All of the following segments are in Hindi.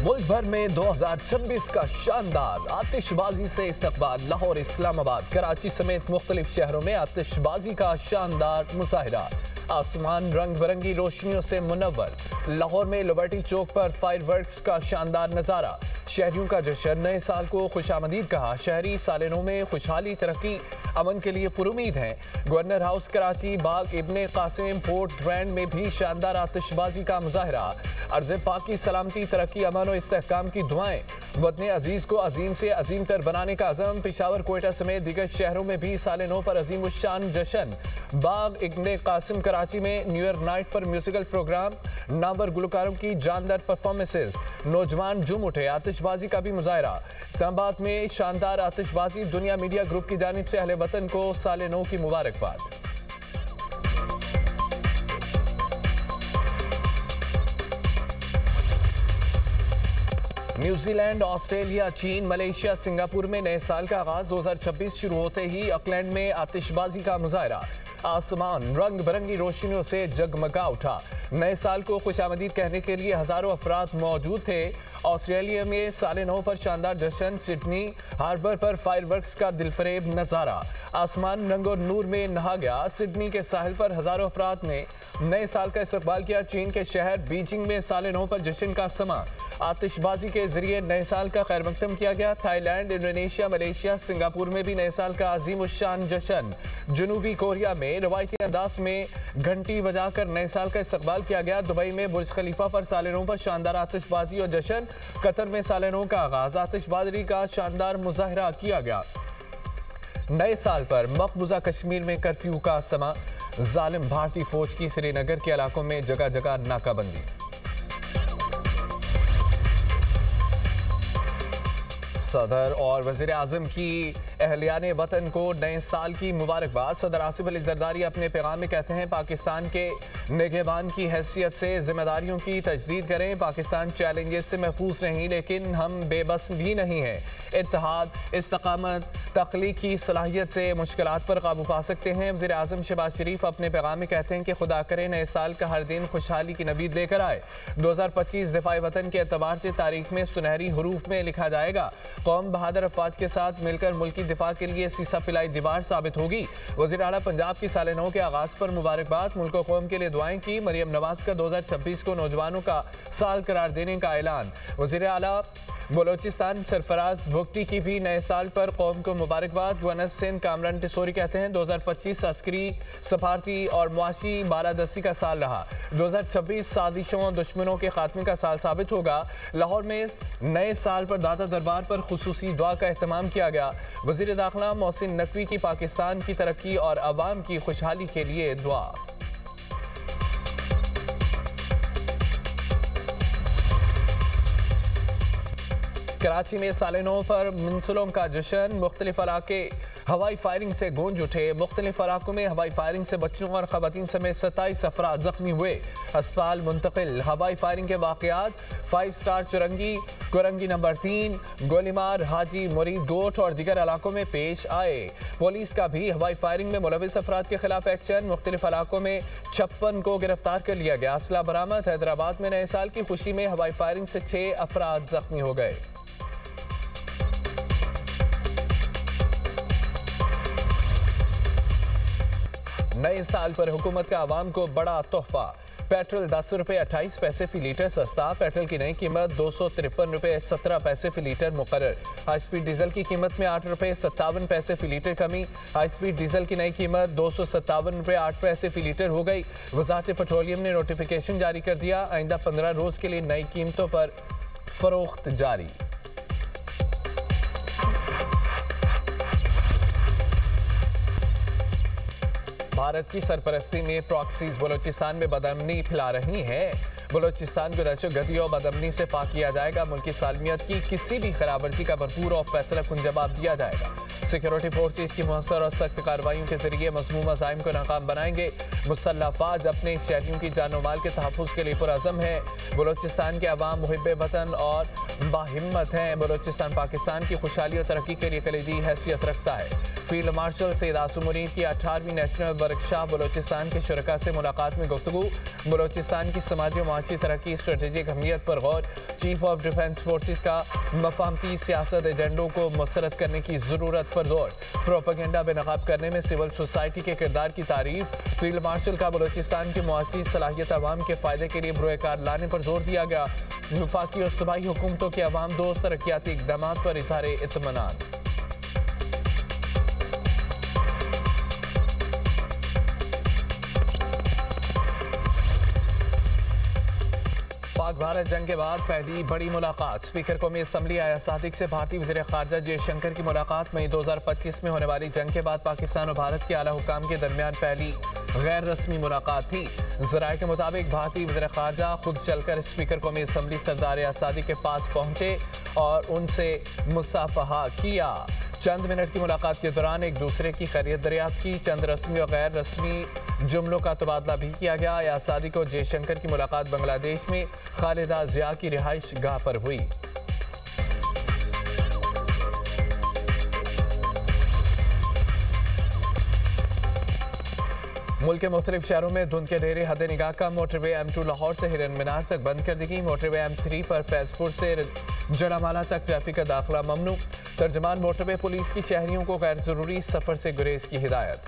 मुल्क भर में 2026 का शानदार आतिशबाजी से इस्तकबाल। लाहौर, इस्लामाबाद, कराची समेत मुख्तलिफ शहरों में आतिशबाजी का शानदार मुजाहिरा। आसमान रंग बिरंगी रोशनियों से मुनव्वर। लाहौर में लिबर्टी चौक पर फायरवर्क्स का शानदार नजारा। शहरियों का जश्न, नए साल को खुशामदीद कहा। शहरी साल नौ में खुशहाली, तरक्की, अमन के लिए पुरुमीद हैं। गवर्नर हाउस कराची, बाग इब्ने कासिम, पोर्ट ग्रैंड में भी शानदार आतिशबाजी का मुजाहिरा। अर्ज़ पाक की सलामती, तरक्की, अमन और इस्तेहकाम की दुआएं। वतन अजीज को अजीम से अजीम तर बनाने का अज़म। पेशावर, कोयटा समेत दीगर शहरों में भी साल नौ पर अजीम उश्शान जश्न। बाग इब्ने कासिम कराची में न्यू ईयर नाइट पर म्यूजिकल प्रोग्राम, नामवर गुलकारों की जानदार परफॉर्मेंसेज। नौजवान झूम उठे, आतिशबाजी का भी मुजाहिरा। इस्लामाबाद में शानदार आतिशबाजी। दुनिया मीडिया ग्रुप की जानिब से अहले वतन को साल नौ की मुबारकबाद। न्यूजीलैंड, ऑस्ट्रेलिया, चीन, मलेशिया, सिंगापुर में नए साल का आगाज। 2026 शुरू होते ही ऑकलैंड में आतिशबाजी का मुजाहिरा। आसमान रंग बिरंगी रोशनियों से जगमगा उठा। नए साल को खुशामदीद कहने के लिए हजारों अफराद मौजूद थे। ऑस्ट्रेलिया में साल नौ पर शानदार जश्न। सिडनी हार्बर पर फायरवर्क्स का दिलफरेब नजारा। आसमान रंग और नूर में नहा गया। सिडनी के साहिल पर हजारों अफराद ने नए साल का इस्तकबाल किया। चीन के शहर बीजिंग में साल नौ पर जश्न का समा। आतिशबाजी के जरिए नए साल का खैर मकदम किया गया। थाईलैंड, इंडोनेशिया, मलेशिया, सिंगापुर में भी नए साल का अजीम उश्शान जश्न। जनूबी कोरिया में रवायती अंदाज में घंटी बजाकर नए साल का इस्तकबाल किया गया। दुबई में बुर्ज खलीफा पर साल नौ पर शानदार आतिशबाजी और जश्न। कतर में साल नौ का आगाज, आतिशबाजी का शानदार मुजाहिरा किया गया। नए साल पर मकबूजा कश्मीर में कर्फ्यू का समा। जालिम भारतीय फौज की श्रीनगर के इलाकों में जगह जगह नाकाबंदी। सदर और वज़ीर आज़म की अहलियाने वतन को नए साल की मुबारकबाद। सदर आसिफ अली ज़रदारी अपने पैगाम में कहते हैं, पाकिस्तान के निगहबान की हैसियत से जिम्मेदारियों की तजदीद करें। पाकिस्तान चैलेंजेस से महफूज नहीं, लेकिन हम बेबस भी नहीं हैं। इत्तेहाद, इस्तकामत, तख्लीकी सलाहियत से मुश्किलात पर काबू पा सकते हैं। वज़ीर आज़म शहबाज शरीफ अपने पैगाम में कहते हैं कि खुदा करे नए साल का हर दिन खुशहाली की नवीद लेकर आए। 2025 दिफाई वतन के एतबार से तारीख में सुनहरी हरूफ में लिखा जाएगा। कौम बहादुर अफवाज के साथ मिलकर मुल्क की दिफा के लिए सीसा पिलाई दीवार साबित होगी। वज़ीर आला पंजाब की साल नौ के आगाज पर मुबारकबाद। मुल्क और कौम के लिए दुआएं की। मरियम नवाज का 2026 को नौजवानों का साल करार देने का ऐलान। वज़ीर आला बलोचिस्तान सरफराज भुगटी की भी नए साल पर कौम को मुबारकबाद। गवर्नर सिंध कामरान टिसोरी कहते हैं, 2025 अस्करी, सफारती और मुआशी बालादस्ती का साल रहा। 2026 साजिशों और दुश्मनों के खात्मे का साल साबित होगा। लाहौर में नए साल पर दाता दरबार पर खुसूसी दुआ का एहतमाम किया गया। वज़ीर दाखिला मोहसिन नकवी की पाकिस्तान की तरक्की और अवाम की खुशहाली के लिए दुआ। कराची में साल नौ पर मुंसलों का जश्न। मुख्तलिफ इलाके हवाई फायरिंग से गूंज उठे। मुख्तलिफ इलाकों में हवाई फायरिंग से बच्चों और खवातीन समेत 27 अफराद जख्मी हुए, अस्पताल मुंतकिल। हवाई फायरिंग के वाक़यात 5 स्टार चुरंगी, कुरंगी नंबर 3, गोलीमार, हाजी मुरीद गोट और दीगर इलाकों में पेश आए। पुलिस का भी हवाई फायरिंग में मुलविस अफराद के खिलाफ एक्शन। मुख्तलिफ इलाकों में 56 को गिरफ्तार कर लिया गया। असला बरामद। हैदराबाद में नए साल की खुशी में हवाई फायरिंग से 6 अफराद जख्मी हो गए। नए साल पर हुकूमत का आवाम को बड़ा तोहफा। पेट्रोल 10 रुपये 28 पैसे फी लीटर सस्ता। पेट्रोल की नई कीमत 253 रुपये 17 पैसे फी लीटर मुकर्रर। हाई स्पीड डीजल की कीमत में 8 रुपये 57 पैसे फी लीटर कमी। हाई स्पीड डीजल की नई कीमत 257 रुपये 8 पैसे फी लीटर हो गई। वजारत पेट्रोलियम ने नोटिफिकेशन जारी कर दिया। आइंदा 15 रोज के लिए नई कीमतों पर फरोख्त जारी। भारत की सरपरस्ती में प्रॉक्सीज बलोचिस्तान में बदअमनी फैला रही हैं। बलोचिस्तान को दहशतगर्दी और बदअमनी से पाक किया जाएगा। मुल्क की सालमियत की किसी भी खराबर्जी का भरपूर और फैसला कुन जवाब दिया जाएगा। सिक्योरिटी फोर्सेज की मुहस्सर और सख्त कार्रवाइयों के जरिए मज़मूम अज़ाइम को नाकाम बनाएंगे। मुसल्लह अफवाज अपने शहरियों की जान माल के तहफ़्फ़ुज़ के लिए पुरअज़म है। बलोचिस्तान के अवाम मुहिब्बे वतन और बाहिम्मत हैं। बलोचिस्तान पाकिस्तान की खुशहाली और तरक्की के लिए कलीदी हैसियत रखता है। फील्ड मार्शल सैयद आसिम मुनीर की 18वीं नेशनल वर्कशॉप बलोचिस्तान के शुरका से मुलाकात में गुफ्तगू। बलोचिस्तान की समाजी और माशी तरक्की स्ट्रेटेजिक अहमियत पर गौर। चीफ ऑफ डिफेंस फोर्सेज का मफाहमती सियासत एजेंडों को मुस्तरद करने की ज़रूरत पर जोर। प्रोपेगेंडा बेनकाब करने में सिविल सोसाइटी के किरदार की तारीफ। फील्ड मार्शल का बलोचिस्तान की मुआशी सलाहियत अवाम के फ़ायदे के लिए बुरोकार लाने पर जोर दिया गया। वफाकी और सूबाई हुकूमतों के अवाम दोस्त तरक्याती इक़दाम पर इज़हार इत्मीनान। पाक भारत जंग के बाद पहली बड़ी मुलाकात। स्पीकर कौमी असम्बली आया सादिक से भारतीय वज़ीर ख़ारजा जयशंकर की मुलाकात। मई 2025 में होने वाली जंग के बाद पाकिस्तान और भारत के आला हुकाम के दरमियान पहली गैर रस्मी मुलाकात थी। ज़राए के मुताबिक भारतीय वज़ीर ख़ारजा खुद चलकर स्पीकर कौमी असम्बली सरदार आसादी के पास पहुंचे और उनसे मुसाफहा किया। चंद मिनट की मुलाकात के दौरान एक दूसरे की खैरियत दरियाफ्त की। चंद रस्मी और गैर रस्मी जुमलों का तबादला भी किया गया। आसादी को जयशंकर की मुलाकात बांग्लादेश में खालिदा जिया की रिहाइश गाह पर हुई। मुल्क के मुख्तलिफ शहरों में धुंध के ढेरे हद निगाह का। मोटरवे M2 लाहौर से हिरन मीनार तक बंद कर दी गई। मोटरवे M3 पर फैजपुर से जड़ामाला तक ट्रैफिक का दाखिला ममनू। तर्जमान मोटरवे पुलिस की शहरियों को गैर जरूरी सफर से गुरेज की हिदायत।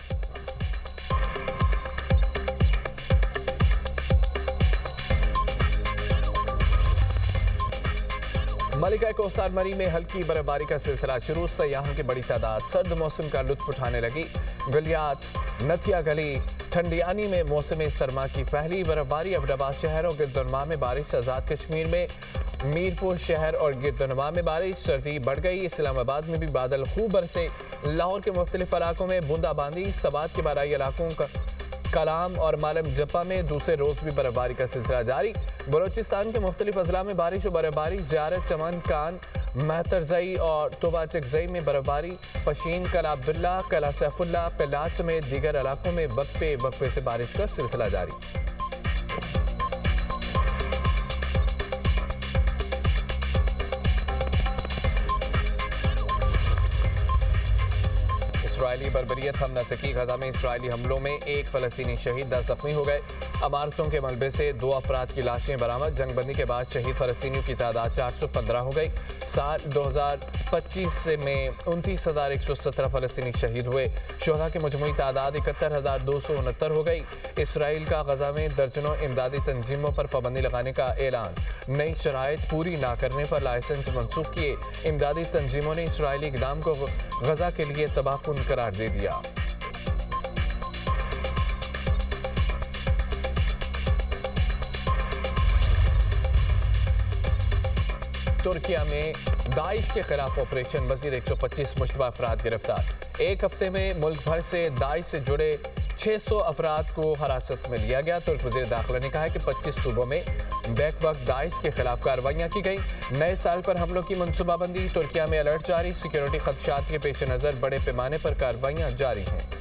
मलिका कोसार मरी में हल्की बर्फबारी का सिलसिला शुरू। सयाहों की बड़ी तादाद सर्द मौसम का लुत्फ उठाने लगी। गलियात, नथिया गली, ठंडियानी में मौसम सरमा की पहली बर्फबारी। अहमदाबाद शहर और गिरदुनमा में बारिश। आज़ाद कश्मीर में मीरपुर शहर और गिरदुनमा में बारिश। सर्दी बढ़ गई। इस्लामाबाद में भी बादल खूब बरसे। लाहौर के मुख्तलिफ इलाकों में बूंदाबांदी। सबात के बाराई इलाकों का कलाम और मालम जप्पा में दूसरे रोज भी बर्फबारी का सिलसिला जारी। बलोचिस्तान के मुख्तलिफ अजला में बारिश और बर्फबारी। ज़ियारत, चमन, कान, महतरजई और तोबाचकजई में बर्फबारी। पशीन, कला अब्दुल्ला, कला सैफुल्ला, पिलाज समेत दीगर इलाकों में वक्फे वक्फे से बारिश का सिलसिला जारी। इसराइली बर्बरियत हम न सकी। गजा में इसराइली हमलों में एक फ़लस्तीनी शहीद 10 जख्मी हो गए। अमारतों के मलबे से 2 अफराद की लाशें बरामद। जंगबंदी के बाद शहीद फ़लस्तीनियों की तादाद 415 हो गई। साल 2025 में 29,117 फ़लस्तीनी शहीद हुए। शोहदा की मजमूई तादाद 71,269 हो गई। इसराइल का गजा में दर्जनों इमदादी तंजीमों पर पाबंदी लगाने का ऐलान। नई शराइत पूरी ना करने पर लाइसेंस मनसूख किए। इमदादी तंजीमों ने इसराइली इक़दाम को गजा के लिए तबाहकुन करार दे दिया। तुर्किया में दाइश के खिलाफ ऑपरेशन। वजीर 125 मुश्तबा अफराद गिरफ्तार। एक हफ्ते में मुल्क भर से दाइश से जुड़े 600 अफराद को हिरासत में लिया गया। तुर्क वज़ीर दाखिला ने कहा है कि 25 सूबों में बैक वक्त दाइश के खिलाफ कार्रवाइयाँ की गई। नए साल पर हमलों की मनसूबाबंदी। तुर्किया में अलर्ट जारी। सिक्योरिटी खदशात के पेश नज़र बड़े पैमाने पर कार्रवाइयाँ जारी हैं।